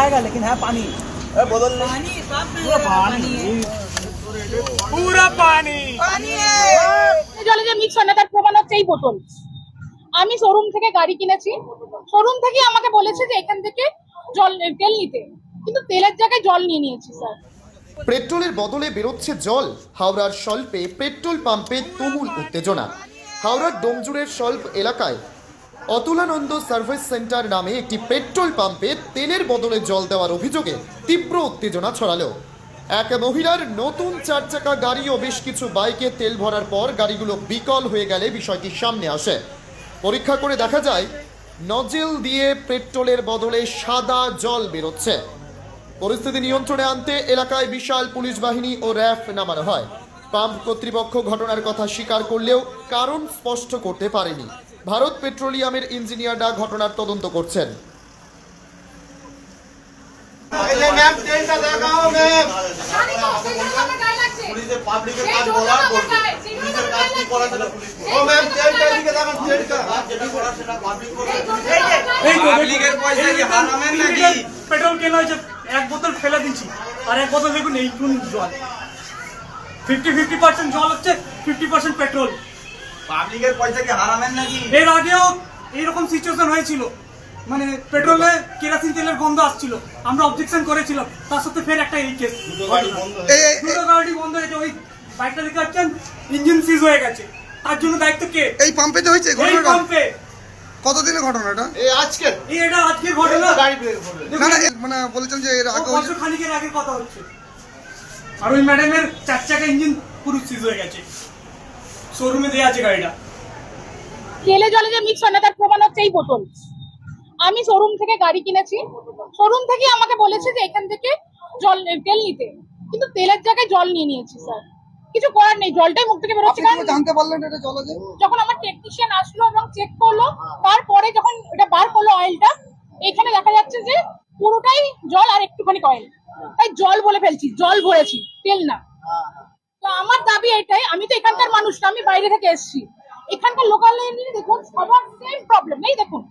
आएगा लेकिन है पानी बदल पूरा पानी জলে যে মিক্স হয় না তার প্রমাণ হচ্ছে এই বোতল। আমি শোরুম থেকে গাড়ি কিনেছি, শোরুম থেকে আমাকে বলেছে যে এখান থেকে জল তেল নিতে, কিন্তু তেলের জায়গায় জল নিয়ে নিয়েছি স্যার। পেট্রোলের বদলে বেরোচ্ছে জল। হাওড়ার স্বল্পে পেট্রোল পাম্পে তুমুল উত্তেজনা। হাওড়ার ডোমজুড়ের স্বল্প এলাকায় অতুলানন্দ সার্ভিস সেন্টার নামে একটি পেট্রোল পাম্পে তেলের বদলে জল দেওয়ার অভিযোগে তীব্র উত্তেজনা ছড়ালো। এক মহিলার নতুন 4 চাকা গাড়ি ও বেশ কিছু বাইকে তেল ভরার পর গাড়িগুলো বিকল হয়ে গেলে বিষয়টি সামনে আসে। পরীক্ষা করে দেখা যায় নজেল দিয়ে পেট্রোলের বদলে সাদা জল বেরোচ্ছে। পরিস্থিতি নিয়ন্ত্রণে আনতে এলাকায় বিশাল পুলিশ বাহিনী ও র্যাফ নামানো হয়। পাম্প কর্তৃপক্ষ ঘটনার কথা স্বীকার করলেও কারণ স্পষ্ট করতে পারেনি। ভারত পেট্রোলিয়ামের ইঞ্জিনিয়াররা ঘটনার তদন্ত করছেন। পেট্রোল কেনা হয়েছে, এক বোতল ফেলে দিচ্ছি আর এক বোতল দেখুন এইটুকু জল। 50-50% জল হচ্ছে, 50% পেট্রোল। পাবলিকের পয়সা কি হারামেন নাকি? এর আগেও এইরকম সিচুয়েশন হয়েছিল, মানে পেট্রোলে কেরোসিন তেলের গন্ধ আসছিল, আমরা অবজেকশন করেছিলাম, তার সাথে ফের একটা এই কেস দুটো গাড়ি বন্ধ হয়েছে। ওই বাইকটা দেখতে পাচ্ছেন ইঞ্জিন সিজ হয়ে গেছে, তার জন্য দায়িত্ব কে? এই পাম্পেতে হয়েছে এই ঘটনাটা? পাম্পে। কতদিনের ঘটনা এটা? এটা আজকের ঘটনা। না না, মানে বলেছেন যে এর আগে বছর খানিকের আগের কথা হচ্ছে। আর ওই ম্যাডামের 4 চাকা ইঞ্জিন পুরো সিজ হয়ে গেছে, শোরুমে দেয়া আছে গাড়িটা। তেলে জলে যে মিক্স হয় না তার প্রমাণ হচ্ছে এই বোতল। আমি শোরুম থেকে গাড়ি কিনেছি, শোরুম থেকে আমাকে বলেছে যে এখান থেকে জল তেল নিতে, কিন্তু তেলের জায়গায় জল নিয়ে নিয়েছি স্যার। কিছু করার নেই, জলটাই মুখ থেকে বেরোচ্ছে। আপনি জানতে পারলেন এটা জল আছে? যখন আমার টেকনিশিয়ান আসলো এবং চেক করলো, তারপরে যখন এটা বার করলো অয়েলটা, এখানে দেখা যাচ্ছে যে পুরোটাই জল আর একটুখানি অয়েল। তাই জল বলে ফেলছি, জল ভরেছি, তেল না। তো আমার দাবি এটাই, আমি তো এখানকার মানুষ না, আমি বাইরে থেকে এসেছি। এখানকার লোকাল দেখুন সবার সেম প্রবলেম, এই দেখুন